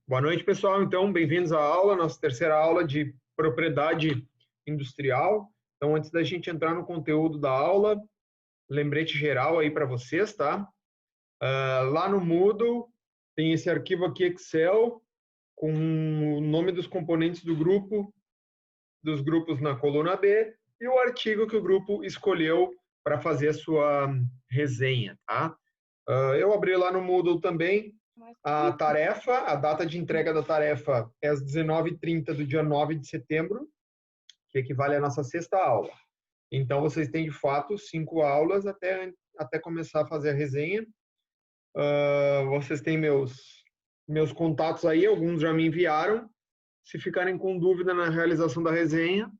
Boa noite, pessoal. Então, bem-vindos à aula, nossa terceira aula de propriedade industrial. Então, antes da gente entrar no conteúdo da aula, lembrete geral aí para vocês, tá? Lá no Moodle tem esse arquivo aqui Excel com o nome dos componentes do grupo, dos grupos na coluna B e o artigo que o grupo escolheu para fazer a sua resenha, tá? Eu abri lá no Moodle também a tarefa, a data de entrega da tarefa é às 19h30 do dia 9 de setembro, que equivale à nossa sexta aula. Então, vocês têm, de fato, 5 aulas até começar a fazer a resenha. Vocês têm meus contatos aí, alguns já me enviaram. Se ficarem com dúvida na realização da resenha,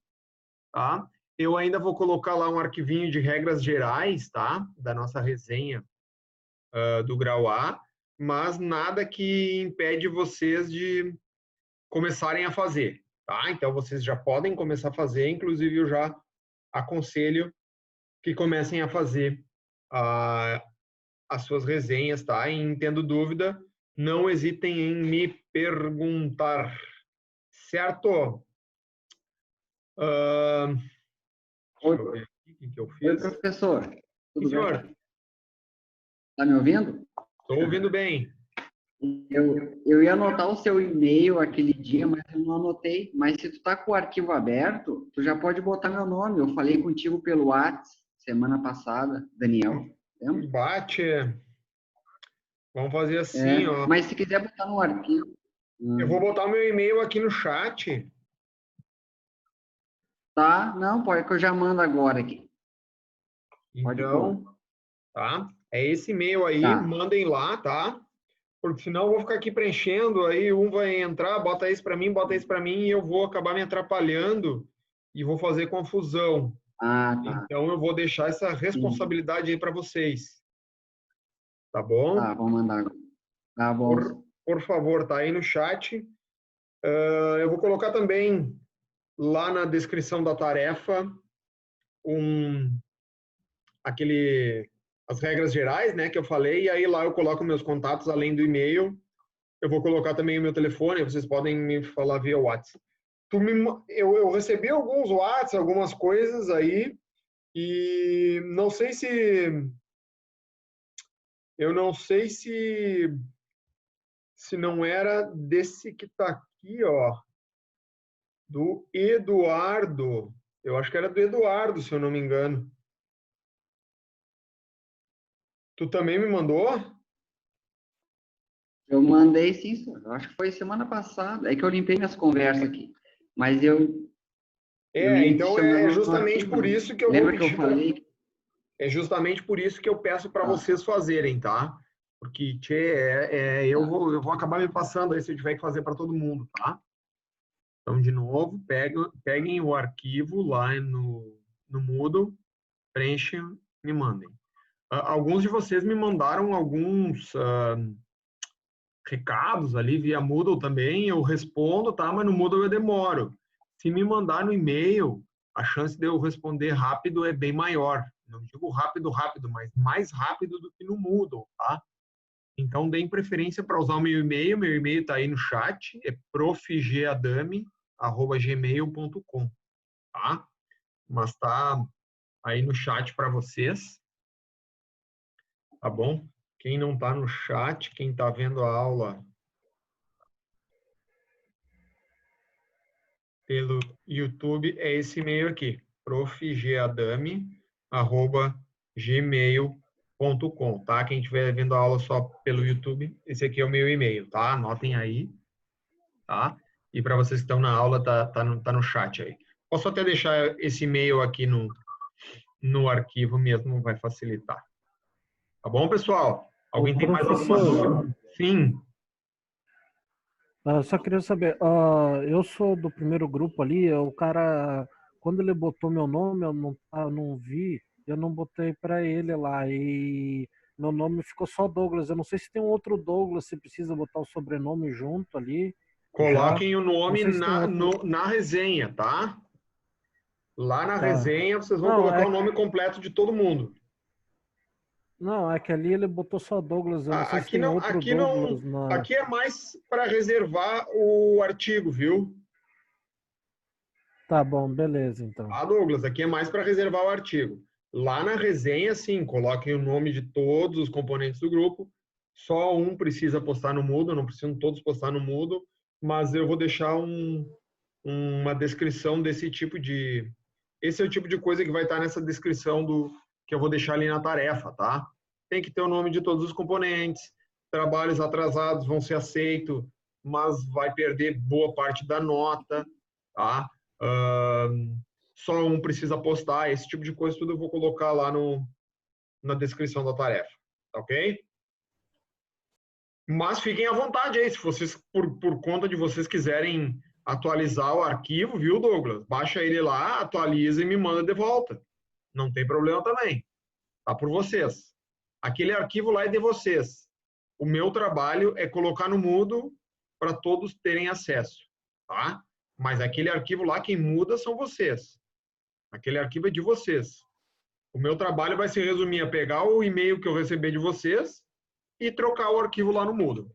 tá? Eu ainda vou colocar lá um arquivinho de regras gerais, tá? Da nossa resenha do grau A, mas nada que impede vocês de começarem a fazer, tá? Então, vocês já podem começar a fazer, inclusive eu já aconselho que comecem a fazer as suas resenhas, tá? E tendo dúvida, não hesitem em me perguntar, certo? Deixa eu ver aqui o que eu fiz. Oi, professor. Tudo Sim, senhor. bem? Está me ouvindo? Estou ouvindo bem. Eu ia anotar o seu e-mail aquele dia, mas eu não anotei. Mas se tu tá com o arquivo aberto, tu já pode botar meu nome. Eu falei contigo pelo WhatsApp semana passada, Daniel. Lembra? Bate. Vamos fazer assim, ó. Mas se quiser botar no arquivo... Eu vou botar o meu e-mail aqui no chat. Tá, não, pode que eu já mando agora aqui. Pode Então, pôr. tá? É esse e-mail aí, Tá. mandem lá, tá? Porque senão eu vou ficar aqui preenchendo, aí um vai entrar, bota isso para mim, e eu vou acabar me atrapalhando e vou fazer confusão. Ah, tá. Então eu vou deixar essa responsabilidade aí para vocês. Tá bom? Tá, vou mandar agora. Tá bom. Por favor, tá aí no chat. Eu vou colocar também lá na descrição da tarefa as regras gerais, né, que eu falei, e aí lá eu coloco meus contatos além do e-mail. Eu vou colocar também o meu telefone, vocês podem me falar via WhatsApp. Eu recebi alguns WhatsApp, algumas coisas aí, e não sei se não era desse que está aqui, ó, do Eduardo. Eu acho que era do Eduardo, se eu não me engano. Tu também me mandou? Eu mandei sim, senhor. Eu acho que foi semana passada. É que eu limpei minhas conversas aqui. Mas eu ia Então é adicionando no justamente arquivo, por né? isso que eu vou Lembra que eu pedir falei? É justamente por isso que eu peço para Tá, vocês fazerem, tá? Porque eu tá. vou acabar me passando aí se eu tiver que fazer para todo mundo, tá? Então, de novo, peguem o arquivo lá no Moodle, preenchem, me mandem. Alguns de vocês me mandaram alguns recados ali via Moodle também, eu respondo, tá? Mas no Moodle eu demoro. Se me mandar no e-mail, a chance de eu responder rápido é bem maior. Não digo rápido, mas mais rápido do que no Moodle, tá? Então, deem preferência para usar o meu e-mail está aí no chat, é profgadame@gmail.com, tá? Mas tá aí no chat para vocês, tá bom? Quem não está no chat, quem está vendo a aula pelo YouTube, é esse e-mail aqui, profgadame@gmail.com, tá? Quem estiver vendo a aula só pelo YouTube, esse aqui é o meu e-mail, tá? Anotem aí, tá? E para vocês que estão na aula, tá no chat aí. Posso até deixar esse e-mail aqui no arquivo mesmo, vai facilitar. Tá bom, pessoal? Ô, Alguém tem mais alguma professor, dúvida? Sim. só queria saber, eu sou do primeiro grupo ali, o cara, quando ele botou meu nome, eu não vi, eu não botei para ele lá, e meu nome ficou só Douglas, eu não sei se tem um outro Douglas, se precisa botar o sobrenome junto ali, já, Coloquem o não nome sei se tem um outro, na resenha, tá? Lá na tá, resenha, vocês vão não, colocar o nome completo de todo mundo. Não, é que ali ele botou só Douglas. Eu não sei se Aqui tem não, outro aqui não, Douglas na. aqui é mais para reservar o artigo, viu? Tá bom, beleza, então. Ah, Douglas, aqui é mais para reservar o artigo. Lá na resenha, sim, coloquem o nome de todos os componentes do grupo. Só um precisa postar no Moodle, não precisam todos postar no Moodle, mas eu vou deixar uma descrição desse tipo de. Esse é o tipo de coisa que vai estar nessa descrição do que eu vou deixar ali na tarefa, tá? Tem que ter o nome de todos os componentes. Trabalhos atrasados vão ser aceitos, mas vai perder boa parte da nota, tá? Só um precisa postar, esse tipo de coisa tudo eu vou colocar lá na descrição da tarefa, tá ok? Mas fiquem à vontade aí, se vocês, por conta de vocês quiserem atualizar o arquivo, viu, Douglas? Baixa ele lá, atualiza e me manda de volta. Não tem problema também. Tá por vocês. Aquele arquivo lá é de vocês. O meu trabalho é colocar no Moodle para todos terem acesso, tá? Mas aquele arquivo lá, quem muda são vocês. Aquele arquivo é de vocês. O meu trabalho vai se resumir a pegar o e-mail que eu receber de vocês e trocar o arquivo lá no Moodle.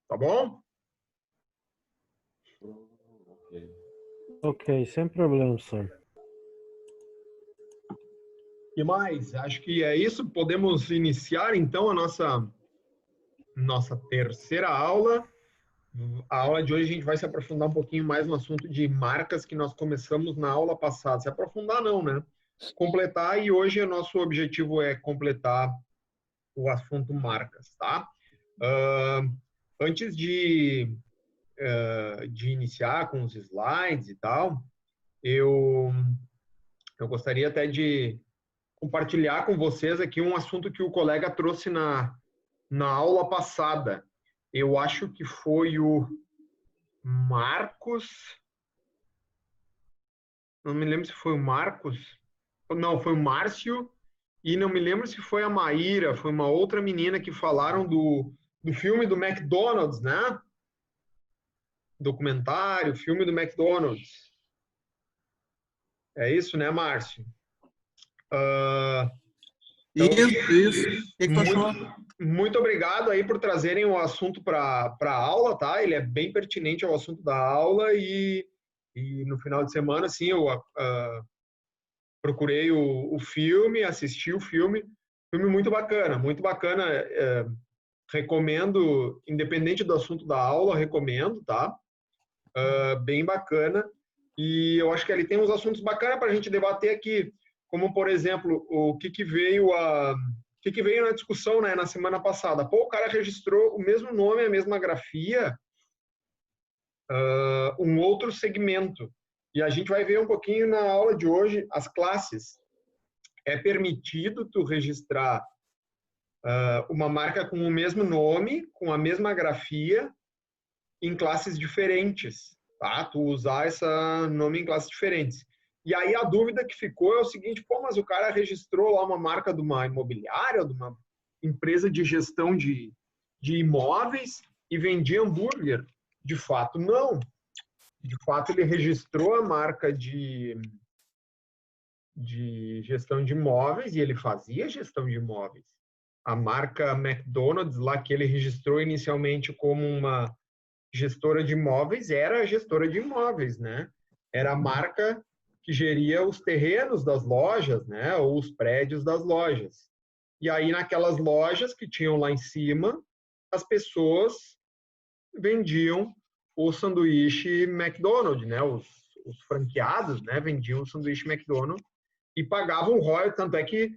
Tá bom? Ok, sem problema, senhor. E mais, acho que é isso. Podemos iniciar então a nossa terceira aula. A aula de hoje a gente vai se aprofundar um pouquinho mais no assunto de marcas que nós começamos na aula passada. Se aprofundar não, né? Completar, e hoje o nosso objetivo é completar o assunto marcas, tá? Antes de iniciar com os slides e tal, eu gostaria até de compartilhar com vocês aqui um assunto que o colega trouxe na aula passada. Eu acho que foi o Marcos, não me lembro se foi o Marcos, não, foi o Márcio, e não me lembro se foi a Maíra, foi uma outra menina que falaram do filme do McDonald's, né? Documentário, filme do McDonald's. É isso, né, Márcio? Então, Isso. O que tu achou? muito obrigado aí por trazerem o assunto para a aula, tá? Ele é bem pertinente ao assunto da aula e no final de semana, assim, eu procurei o filme, assisti o filme. Filme muito bacana, muito bacana. Recomendo, independente do assunto da aula, recomendo, tá? Bem bacana. E eu acho que ali tem uns assuntos bacanas para a gente debater aqui, como, por exemplo, o que veio na discussão, né, na semana passada. Pô, o cara registrou o mesmo nome, a mesma grafia, um outro segmento. E a gente vai ver um pouquinho na aula de hoje as classes. É permitido tu registrar uma marca com o mesmo nome, com a mesma grafia, em classes diferentes, tá? Tu usar esse nome em classes diferentes. E aí a dúvida que ficou é o seguinte, pô, mas o cara registrou lá uma marca de uma imobiliária, de uma empresa de gestão de imóveis e vendia hambúrguer. De fato, não. De fato, ele registrou a marca de gestão de imóveis e ele fazia gestão de imóveis. A marca McDonald's, lá que ele registrou inicialmente como uma gestora de imóveis, era a gestora de imóveis, né? Era a marca que geria os terrenos das lojas, né? Ou os prédios das lojas. E aí, naquelas lojas que tinham lá em cima, as pessoas vendiam o sanduíche McDonald's, né? Os franqueados, né? Vendiam o sanduíche McDonald's e pagavam royalties, tanto é que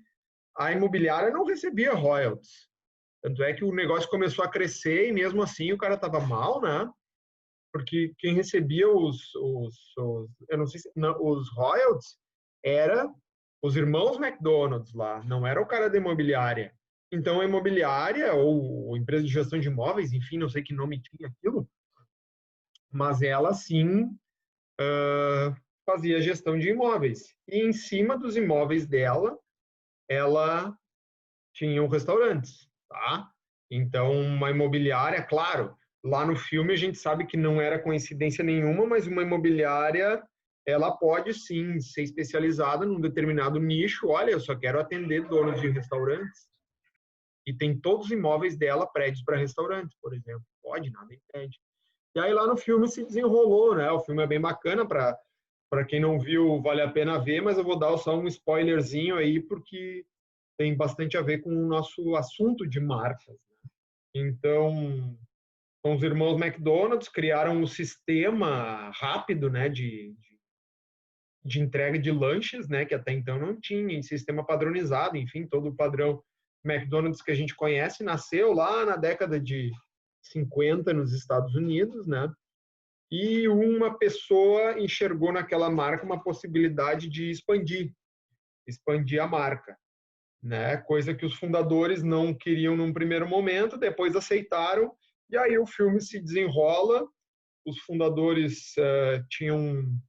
a imobiliária não recebia royalties. Tanto é que o negócio começou a crescer e mesmo assim o cara estava mal, né? Porque quem recebia eu não sei se, não, os royalties era os irmãos McDonald's lá, não era o cara da imobiliária. Então a imobiliária ou empresa de gestão de imóveis, enfim, não sei que nome tinha aquilo, mas ela sim fazia gestão de imóveis. E em cima dos imóveis dela, ela tinha restaurantes, tá? Então, uma imobiliária, claro, lá no filme a gente sabe que não era coincidência nenhuma, mas uma imobiliária, ela pode sim ser especializada num determinado nicho. Olha, eu só quero atender donos de restaurantes. E tem todos os imóveis dela prédios para restaurantes, por exemplo. Pode, nada impede. E aí lá no filme se desenrolou, né? O filme é bem bacana, para quem não viu, vale a pena ver, mas eu vou dar só um spoilerzinho aí, porque tem bastante a ver com o nosso assunto de marcas. Então, são os irmãos McDonald's, criaram um sistema rápido, né, de entrega de lanches, né, que até então não tinha, em sistema padronizado, enfim, todo o padrão McDonald's que a gente conhece nasceu lá na década de 50 nos Estados Unidos, né? E uma pessoa enxergou naquela marca uma possibilidade de expandir a marca, né? Coisa que os fundadores não queriam num primeiro momento, depois aceitaram, e aí o filme se desenrola. Os fundadores tinham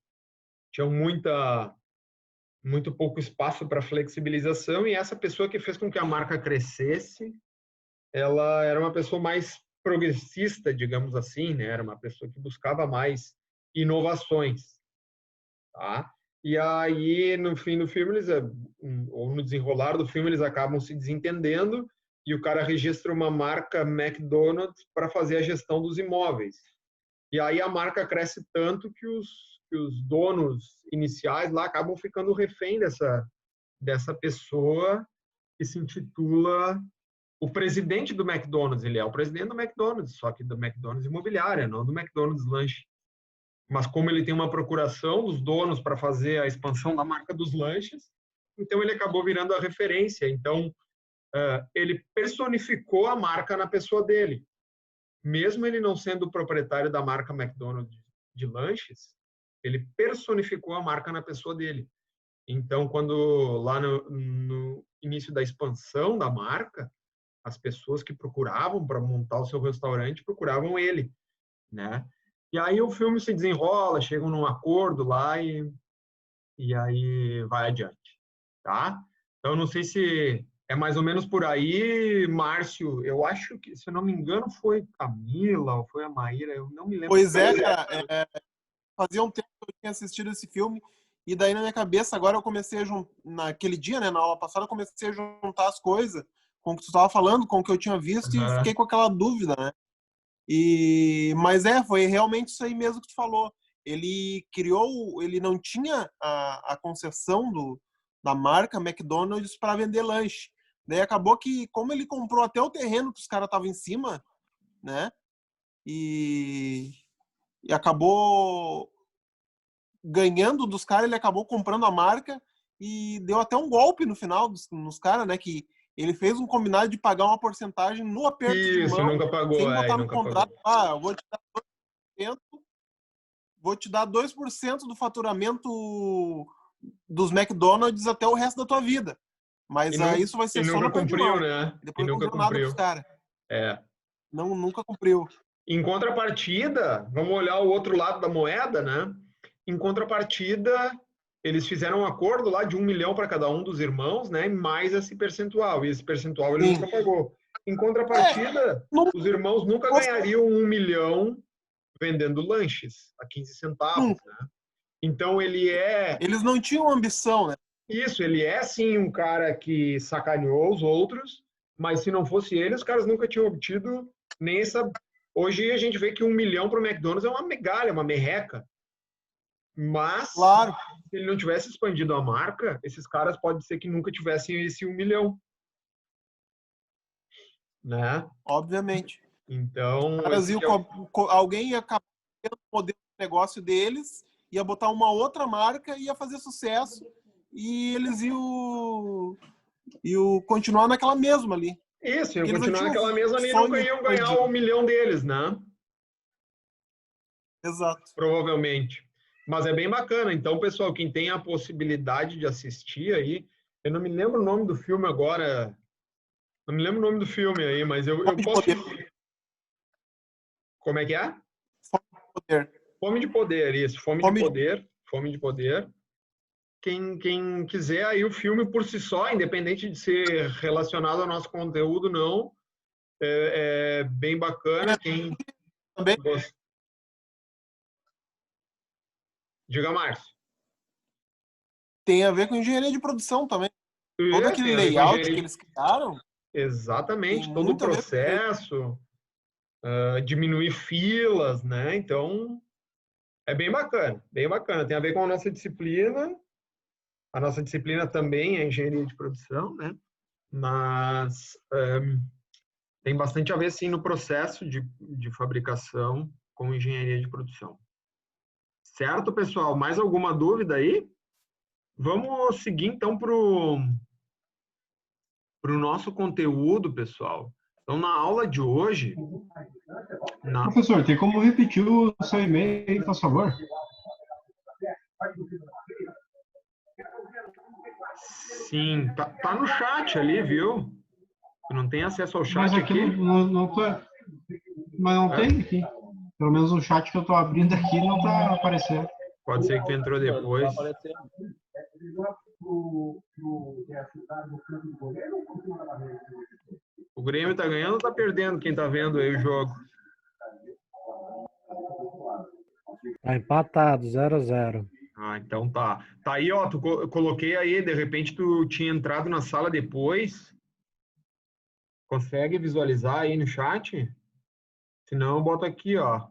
muito pouco espaço para flexibilização, e essa pessoa que fez com que a marca crescesse, ela era uma pessoa mais progressista, digamos assim, né? Era uma pessoa que buscava mais inovações, tá? E aí, no fim do filme, ou no desenrolar do filme, eles acabam se desentendendo e o cara registra uma marca McDonald's para fazer a gestão dos imóveis. E aí a marca cresce tanto que os donos iniciais lá acabam ficando refém dessa pessoa que se intitula o presidente do McDonald's. Ele é o presidente do McDonald's, só que do McDonald's Imobiliária, não do McDonald's Lanche. Mas como ele tem uma procuração dos donos para fazer a expansão da marca dos lanches, então ele acabou virando a referência. Então, ele personificou a marca na pessoa dele. Mesmo ele não sendo o proprietário da marca McDonald's de lanches, ele personificou a marca na pessoa dele. Então, quando lá no início da expansão da marca, as pessoas que procuravam para montar o seu restaurante procuravam ele, né? E aí o filme se desenrola, chegam num acordo lá e aí vai adiante, tá? Então, não sei se é mais ou menos por aí, Márcio. Eu acho que, se eu não me engano, foi Camila ou foi a Maíra, eu não me lembro. Pois é, cara. Fazia um tempo que eu tinha assistido esse filme e daí na minha cabeça agora eu comecei a juntar, naquele dia, né, na aula passada, eu comecei a juntar as coisas com o que tu estava falando, com o que eu tinha visto e fiquei com aquela dúvida, né? Mas foi realmente isso aí mesmo que tu falou. Ele não tinha a concessão da marca McDonald's para vender lanche. Daí acabou que, como ele comprou até o terreno que os caras estavam em cima, né? E acabou ganhando dos caras, ele acabou comprando a marca e deu até um golpe no final nos caras, né? Que ele fez um combinado de pagar uma porcentagem no aperto de mão, nunca pagou, sem botar no nunca contrato. pagou. Eu vou te dar 2% do faturamento dos McDonald's até o resto da tua vida. Mas isso vai ser só no aperto de mão. Né? Depois não deu nada pros caras. Nunca cumpriu. Em contrapartida, vamos olhar o outro lado da moeda, né? Em contrapartida, eles fizeram um acordo lá de 1 milhão para cada um dos irmãos, né? Mais esse percentual. E esse percentual ele nunca pagou. Em contrapartida, os irmãos nunca ganhariam 1 milhão vendendo lanches a 15 centavos, né? Então Eles não tinham ambição, né? Isso, ele é sim um cara que sacaneou os outros, mas se não fosse ele, os caras nunca tinham obtido nem essa. Hoje a gente vê que 1 milhão para o McDonald's é uma migalha, uma merreca. Mas, claro, se ele não tivesse expandido a marca, esses caras pode ser que nunca tivessem esse 1 milhão. Né? Obviamente. Então, alguém ia acabar o modelo de negócio deles, ia botar uma outra marca e ia fazer sucesso e eles iam continuar naquela mesma ali. Isso, iam continuar naquela mesma ali e nunca iam ganhar 1 milhão deles, né? Exato. Provavelmente. Mas é bem bacana. Então, pessoal, quem tem a possibilidade de assistir aí, eu não me lembro o nome do filme agora. Não me lembro o nome do filme aí, mas eu posso. Como é que é? Fome de Poder. Fome de Poder, isso. Fome de Poder. Quem quiser aí o filme por si só, independente de ser relacionado ao nosso conteúdo, não. É bem bacana. Quem também. Diga, Márcio. Tem a ver com engenharia de produção também. Todo aquele layout que eles criaram Exatamente, Tem todo o muito a ver com isso aí. processo, diminuir filas, né? Então, é bem bacana, bem bacana. Tem a ver com a nossa disciplina. A nossa disciplina também é engenharia de produção, né? Mas tem bastante a ver, sim, no processo de fabricação com engenharia de produção. Certo, pessoal? Mais alguma dúvida aí? Vamos seguir, então, para o nosso conteúdo, pessoal. Então, na aula de hoje... Professor, tem como repetir o seu e-mail aí, por favor? Sim, tá no chat ali, viu? Tu não tem acesso ao chat Mas aqui aqui? mas não tem aqui. Pelo menos o chat que eu estou abrindo aqui não está aparecendo. Pode ser que tu entrou depois. O Grêmio tá ganhando ou tá perdendo? Quem tá vendo aí o jogo? Tá empatado, 0-0. Ah, então tá. Tá aí, ó, eu coloquei aí, de repente tu tinha entrado na sala depois. Consegue visualizar aí no chat? Se não, eu boto aqui, ó.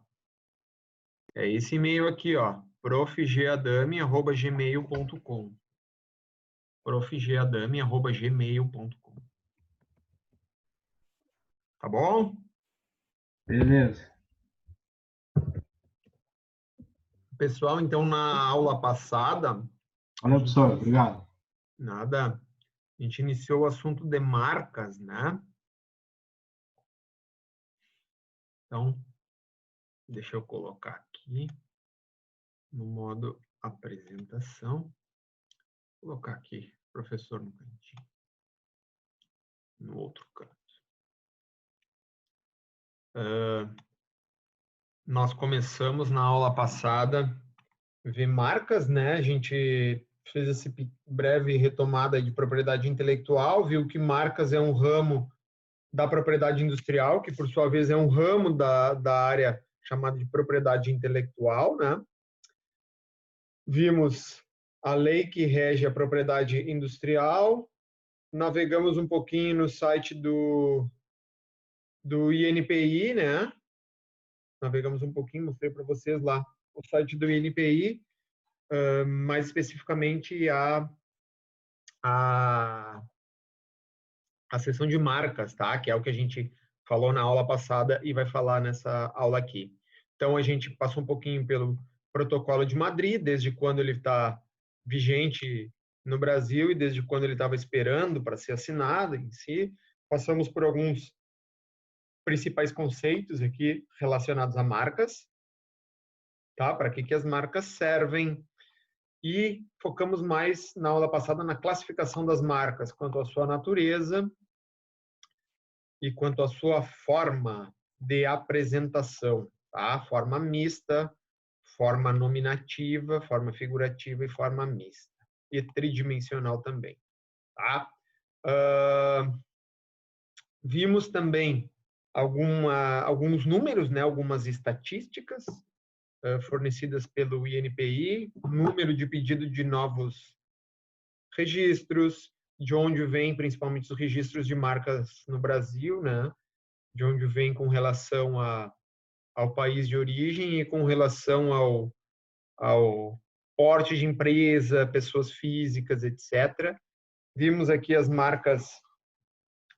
É esse e-mail aqui, ó. profgadami@gmail.com. profgadami@gmail.com. Tá bom? Beleza. Pessoal, então na aula passada, Valeu, professor. Obrigado. a gente iniciou o assunto de marcas, né? Então, deixa eu colocar aqui no modo apresentação. Vou colocar aqui, professor no cantinho, no outro canto. Nós começamos na aula passada a ver marcas, né? A gente fez essa breve retomada de propriedade intelectual, viu que marcas é um ramo da propriedade industrial, que por sua vez é um ramo da área chamada de propriedade intelectual, né? Vimos a lei que rege a propriedade industrial, navegamos um pouquinho no site do INPI, né? Navegamos um pouquinho, mostrei para vocês lá o site do INPI, mais especificamente a seção de marcas, tá? Que é o que a gente falou na aula passada e vai falar nessa aula aqui. Então, a gente passou um pouquinho pelo Protocolo de Madrid, desde quando ele está vigente no Brasil e desde quando ele estava esperando para ser assinado em si. Passamos por alguns principais conceitos aqui relacionados a marcas, tá? Para que as marcas servem. E focamos mais na aula passada na classificação das marcas, quanto à sua natureza e quanto à sua forma de apresentação, tá? Forma mista, forma nominativa, forma figurativa e forma mista. E tridimensional também, tá? Vimos também alguns números, né? Algumas estatísticas fornecidas pelo INPI, número de pedido de novos registros, de onde vem principalmente os registros de marcas no Brasil, né? De onde vem com relação ao país de origem e com relação ao porte de empresa, pessoas físicas, etc. Vimos aqui as marcas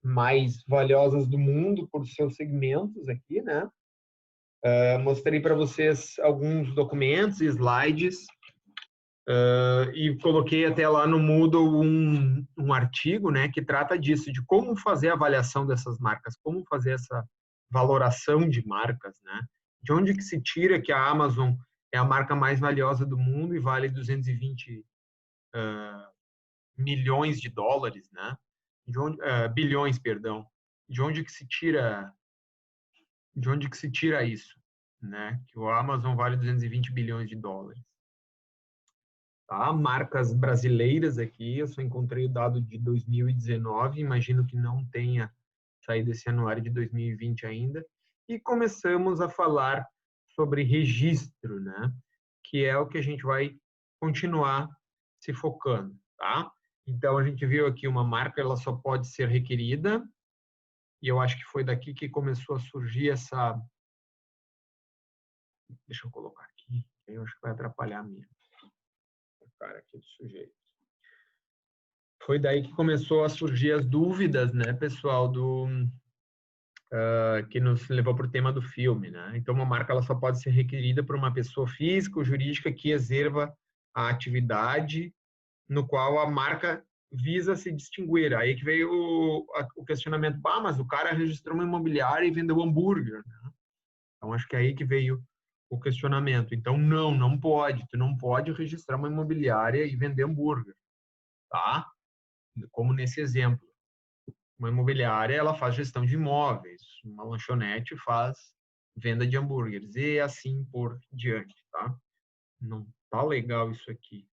mais valiosas do mundo por seus segmentos aqui, né? Mostrei para vocês alguns documentos e slides e coloquei até lá no Moodle um artigo, né, que trata disso, de como fazer a avaliação dessas marcas, como fazer essa valoração de marcas, né? De onde que se tira que a Amazon é a marca mais valiosa do mundo e vale 220 milhões de dólares, né? Bilhões, perdão. De onde que se tira isso, né? Que o Amazon vale 220 bilhões de dólares. Tá? Marcas brasileiras aqui, eu só encontrei o dado de 2019, imagino que não tenha saído esse anuário de 2020 ainda. E começamos a falar sobre registro, né? Que é o que a gente vai continuar se focando, tá? Então, a gente viu aqui uma marca, ela só pode ser requerida E eu acho que foi daqui que começou a surgir essa... Deixa eu colocar aqui, eu acho que vai atrapalhar a minha cara aqui do sujeito. Foi daí que começou a surgir as dúvidas, né, pessoal, que nos levou para o tema do filme, né? Então, uma marca ela só pode ser requerida por uma pessoa física ou jurídica que exerva a atividade no qual a marca visa se distinguir. Aí que veio o questionamento, mas o cara registrou uma imobiliária e vendeu hambúrguer, né? Então, acho que é aí que veio o questionamento. Então, não pode. Tu não pode registrar uma imobiliária e vender hambúrguer, tá? Como nesse exemplo. Uma imobiliária, ela faz gestão de imóveis. Uma lanchonete faz venda de hambúrgueres. E assim por diante, tá? Não tá legal isso aqui.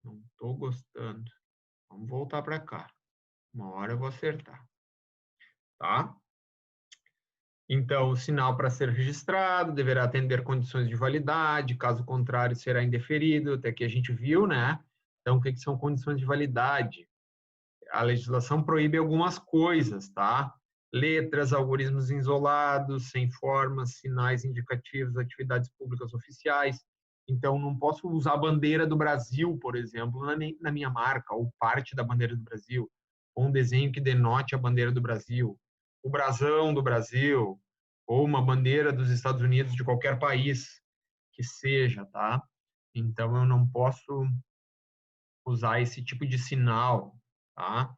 Não tô gostando. Vamos voltar para cá. Uma hora eu vou acertar. Tá? Então, o sinal para ser registrado deverá atender condições de validade, caso contrário será indeferido. Até que a gente viu, né? Então, o que são condições de validade? A legislação proíbe algumas coisas, tá? Letras, algoritmos isolados, sem formas, sinais indicativos, atividades públicas oficiais. Então, não posso usar a bandeira do Brasil, por exemplo, na minha marca, ou parte da bandeira do Brasil, ou um desenho que denote a bandeira do Brasil, o brasão do Brasil, ou uma bandeira dos Estados Unidos, de qualquer país que seja, tá? Então, eu não posso usar esse tipo de sinal, tá?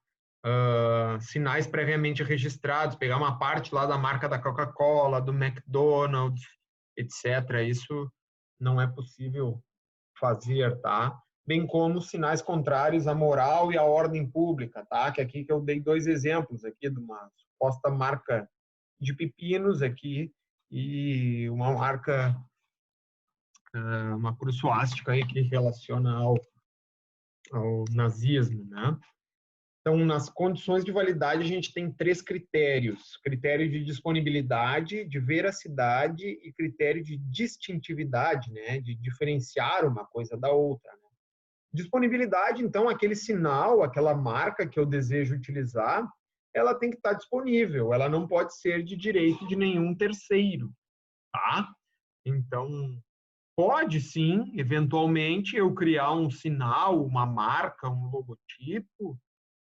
Sinais previamente registrados, pegar uma parte lá da marca da Coca-Cola, do McDonald's, etc. Isso não é possível fazer, tá? Bem como sinais contrários à moral e à ordem pública, tá? Que aqui que eu dei 2 exemplos aqui de uma suposta marca de pepinos aqui e uma marca, uma cruz suástica aí que relaciona ao nazismo, né? Então, nas condições de validade, a gente tem 3 critérios. Critério de disponibilidade, de veracidade e critério de distintividade, né? De diferenciar uma coisa da outra. Né? Disponibilidade, então, aquele sinal, aquela marca que eu desejo utilizar, ela tem que estar disponível. Ela não pode ser de direito de nenhum terceiro, tá? Então, pode sim, eventualmente, eu criar um sinal, uma marca, um logotipo,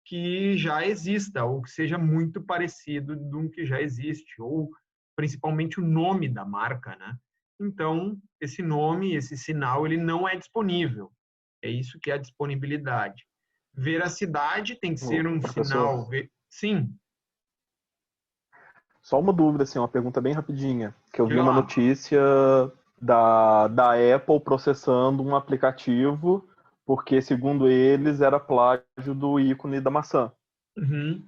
que já exista, ou que seja muito parecido com o que já existe, ou principalmente o nome da marca, né? Então, esse nome, esse sinal, ele não é disponível. É isso que é a disponibilidade. Veracidade tem que ser um Professor, sinal... Sim. só uma dúvida, assim, uma pergunta bem rapidinha, que eu vi Diga uma lá. notícia da Apple processando um aplicativo porque, segundo eles, era plágio do ícone da maçã. Uhum.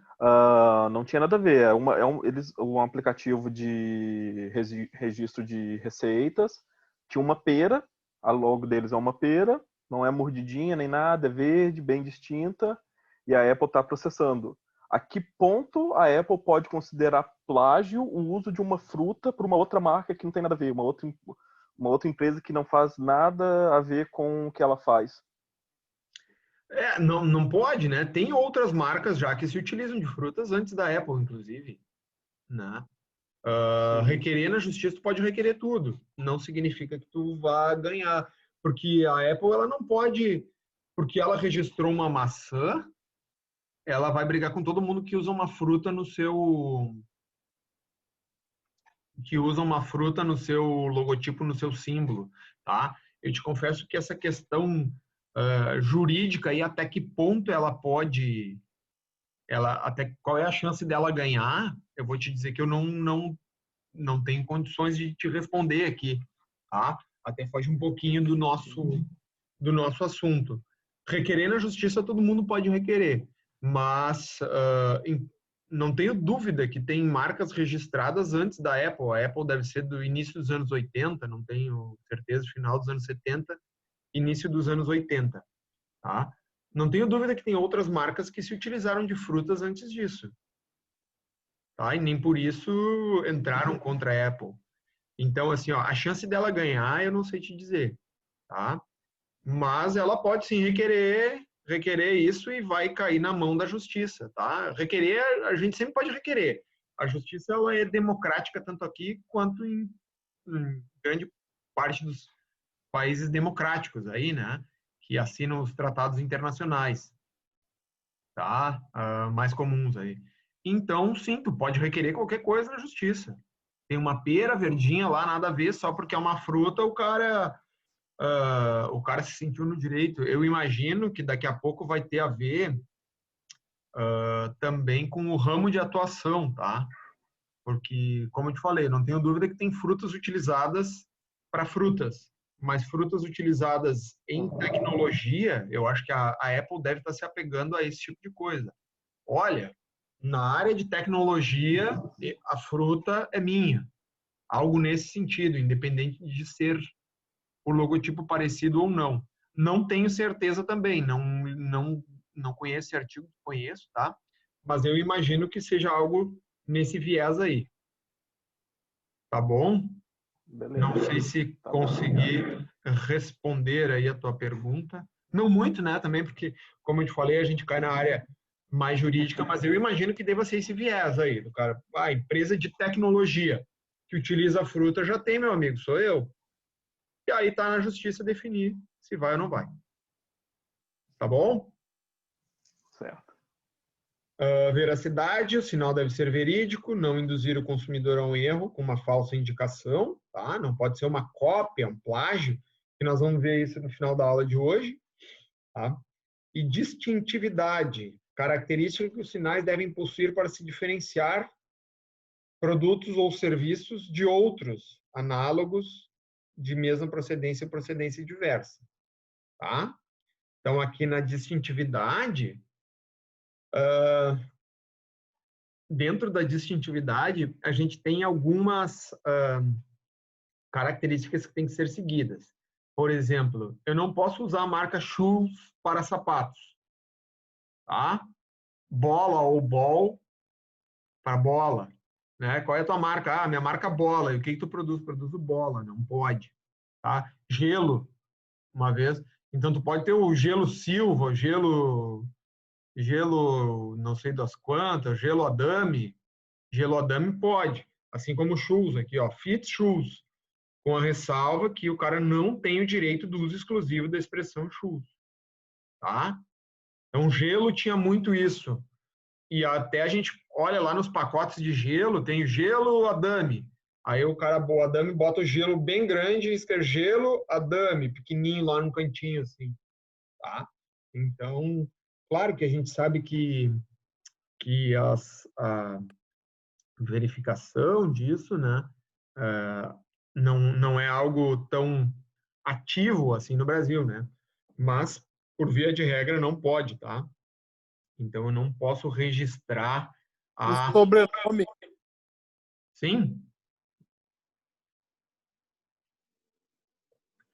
Não tinha nada a ver. Um aplicativo de registro de receitas. Tinha uma pera, a logo deles é uma pera, não é mordidinha nem nada, é verde, bem distinta, e a Apple está processando. A que ponto a Apple pode considerar plágio o uso de uma fruta para uma outra marca que não tem nada a ver, uma outra empresa que não faz nada a ver com o que ela faz? Não pode, né? Tem outras marcas já que se utilizam de frutas antes da Apple, inclusive, né? Requerer na justiça, tu pode requerer tudo. Não significa que tu vá ganhar. Porque a Apple, ela não pode... Porque ela registrou uma maçã, ela vai brigar com todo mundo que usa uma fruta no seu... Que usa uma fruta no seu logotipo, no seu símbolo, tá? Eu te confesso que essa questão jurídica e até que ponto ela pode... até qual é a chance dela ganhar, eu vou te dizer que eu não tenho condições de te responder aqui, tá? Até foge um pouquinho do nosso assunto. Requerer na justiça todo mundo pode requerer, mas não tenho dúvida que tem marcas registradas antes da Apple. A Apple deve ser do início dos anos 80, não tenho certeza, final dos anos 70, início dos anos 80, tá? Não tenho dúvida que tem outras marcas que se utilizaram de frutas antes disso. Tá? E nem por isso entraram contra a Apple. Então, assim, ó, a chance dela ganhar, eu não sei te dizer, tá? Mas ela pode sim requerer isso e vai cair na mão da justiça, tá? Requerer, a gente sempre pode requerer. a justiça ela é democrática tanto aqui quanto em grande parte dos países democráticos aí, né? Que assinam os tratados internacionais, tá? Mais comuns aí. Então, sim, tu pode requerer qualquer coisa na justiça. Tem uma pera verdinha lá, nada a ver, só porque é uma fruta, o cara se sentiu no direito. Eu imagino que daqui a pouco vai ter a ver também com o ramo de atuação, tá? Porque, como eu te falei, não tenho dúvida que tem frutas utilizadas para frutas, mas frutas utilizadas em tecnologia, eu acho que a Apple deve estar se apegando a esse tipo de coisa. Olha, na área de tecnologia, a fruta é minha. Algo nesse sentido, independente de ser o logotipo parecido ou não. Não tenho certeza também, não conheço esse artigo, conheço, tá? Mas eu imagino que seja algo nesse viés aí. Tá bom? Beleza. Não sei se Tá bom, consegui responder aí a tua pergunta. Não muito, né? Também porque, como eu te falei, a gente cai na área mais jurídica, mas eu imagino que deva ser esse viés aí, do cara. Empresa de tecnologia que utiliza a fruta já tem, meu amigo, sou eu. E aí tá na justiça definir se vai ou não vai. Tá bom? certo. Veracidade, o sinal deve ser verídico, não induzir o consumidor a um erro com uma falsa indicação, tá? Não pode ser uma cópia, um plágio, que nós vamos ver isso no final da aula de hoje, tá? E distintividade, característica que os sinais devem possuir para se diferenciar produtos ou serviços de outros análogos de mesma procedência ou procedência diversa, tá? Então, aqui na distintividade, dentro da distintividade, a gente tem algumas características que têm que ser seguidas. Por exemplo, eu não posso usar a marca shoes para sapatos, tá? Bola ou ball para bola, né? Qual é a tua marca? Minha marca bola. E o que tu produz? Produzo bola, não pode, tá? Gelo, uma vez. Então, tu pode ter o gelo Silva, gelo não sei das quantas, gelo Adame. Gelo Adame pode, assim como shoes aqui, ó, fit shoes, com a ressalva que o cara não tem o direito do uso exclusivo da expressão shoes, tá? Então, gelo tinha muito isso. E até a gente olha lá nos pacotes de gelo, tem gelo Adame. Aí o cara, o Adame bota o gelo bem grande e escreve gelo Adame, pequenininho lá no cantinho, assim, tá? Então, claro que a gente sabe que a verificação disso, né, não é algo tão ativo assim no Brasil, né? Mas, por via de regra, não pode, tá? Então, eu não posso registrar O a... sobrenome, Sim?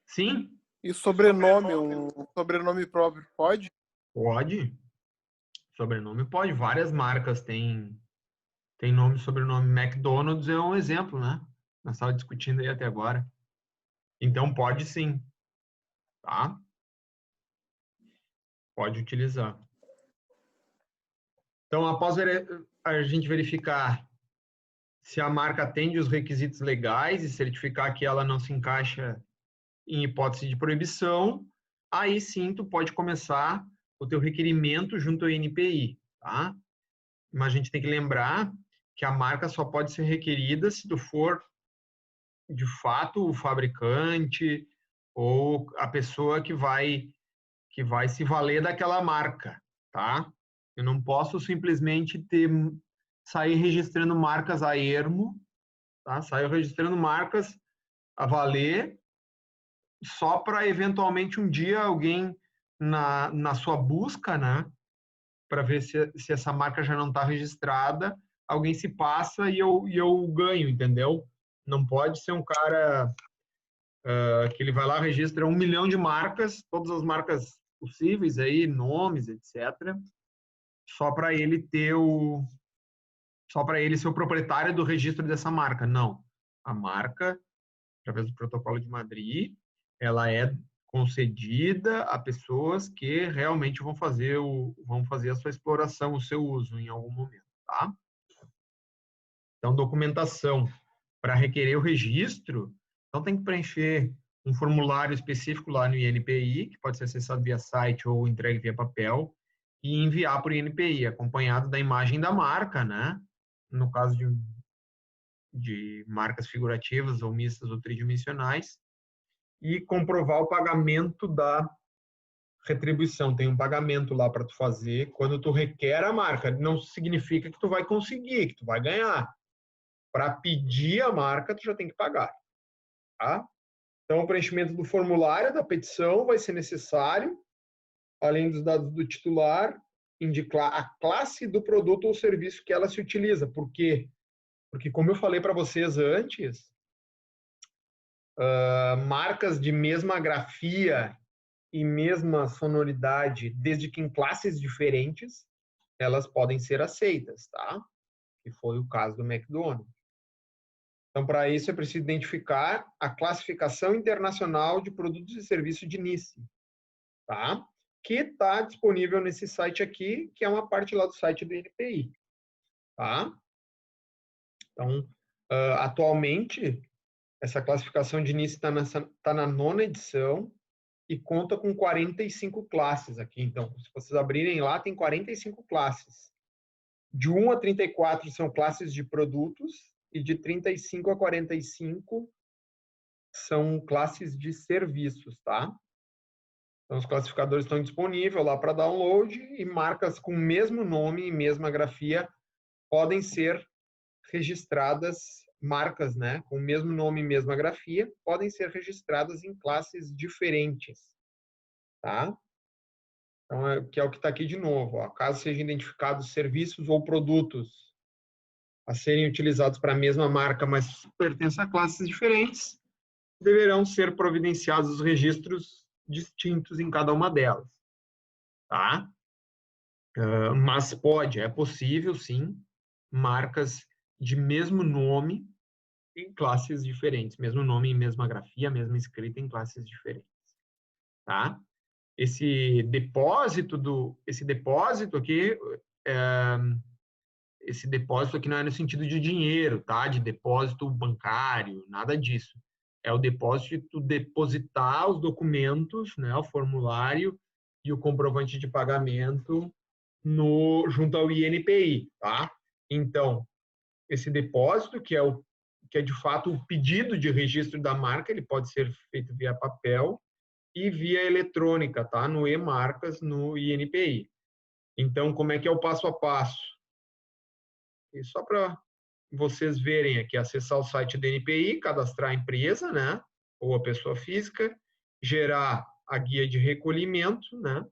Sim? e sobrenome, um sobrenome próprio, pode? Pode. Sobrenome pode. Várias marcas têm nome e sobrenome. McDonald's é um exemplo, né? Nós estávamos discutindo aí até agora. Então, pode sim, tá? Pode utilizar. Então, após a gente verificar se a marca atende os requisitos legais e certificar que ela não se encaixa em hipótese de proibição, aí sim tu pode começar o teu requerimento junto ao INPI, tá? Mas a gente tem que lembrar que a marca só pode ser requerida se tu for, de fato, o fabricante ou a pessoa que vai se valer daquela marca, tá? Eu não posso simplesmente sair registrando marcas a ermo, tá? Sair registrando marcas a valer só para eventualmente um dia alguém na sua busca, né, para ver se essa marca já não está registrada, alguém se passa e eu ganho, entendeu? Não pode ser um cara que ele vai lá registra 1 milhão de marcas, todas as marcas possíveis aí, nomes, etc. Só para ele ser o proprietário do registro dessa marca. Não. A marca, através do Protocolo de Madrid, ela é concedida a pessoas que realmente vão fazer a sua exploração, o seu uso em algum momento, tá? Então, documentação para requerer o registro, então tem que preencher um formulário específico lá no INPI, que pode ser acessado via site ou entregue via papel, e enviar para o INPI, acompanhado da imagem da marca, né? No caso de marcas figurativas ou mistas ou tridimensionais, e comprovar o pagamento da retribuição. Tem um pagamento lá para tu fazer quando tu requer a marca. Não significa que tu vai conseguir, que tu vai ganhar. Para pedir a marca, tu já tem que pagar. Tá? Então, o preenchimento do formulário da petição vai ser necessário, além dos dados do titular, indicar a classe do produto ou serviço que ela se utiliza. Por quê? Porque, como eu falei para vocês antes, marcas de mesma grafia e mesma sonoridade, desde que em classes diferentes, elas podem ser aceitas, tá? Que foi o caso do McDonald's. Então, para isso, é preciso identificar a classificação internacional de produtos e serviços de NICE, tá? Que está disponível nesse site aqui, que é uma parte lá do site do INPI, tá? Então, atualmente, essa classificação de NICE está na 9ª edição e conta com 45 classes aqui. Então, se vocês abrirem lá, tem 45 classes. De 1 a 34 são classes de produtos e de 35 a 45 são classes de serviços, tá? Então, os classificadores estão disponíveis lá para download e marcas com o mesmo nome e mesma grafia podem ser registradas, marcas, né, com o mesmo nome e mesma grafia, podem ser registradas em classes diferentes, tá? Então, que é o que está aqui de novo. Ó. Caso sejam identificados serviços ou produtos a serem utilizados para a mesma marca, mas pertencem a classes diferentes, deverão ser providenciados os registros distintos em cada uma delas. Tá? Mas é possível, sim, marcas de mesmo nome em classes diferentes. Mesmo nome em mesma grafia, mesma escrita em classes diferentes. Tá? Esse depósito aqui, esse depósito aqui não é no sentido de dinheiro, tá? De depósito bancário, nada disso. É o depósito de tu depositar os documentos, né? O formulário e o comprovante de pagamento junto ao INPI, tá? Então, esse depósito, que é de fato o pedido de registro da marca, ele pode ser feito via papel e via eletrônica, tá? No e-marcas, no INPI. Então, como é que é o passo a passo? E só para vocês verem aqui, acessar o site do INPI, cadastrar a empresa, né? Ou a pessoa física, gerar a guia de recolhimento, né?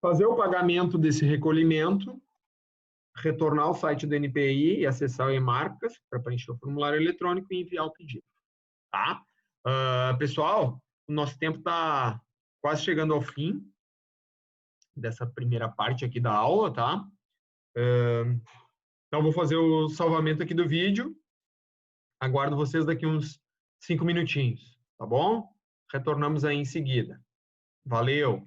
Fazer o pagamento desse recolhimento, retornar ao site do INPI e acessar o e-marcas para preencher o formulário eletrônico e enviar o pedido, tá? Pessoal, o nosso tempo está quase chegando ao fim dessa primeira parte aqui da aula, tá? Então, vou fazer o salvamento aqui do vídeo. Aguardo vocês daqui uns 5 minutinhos, tá bom? Retornamos aí em seguida. Valeu!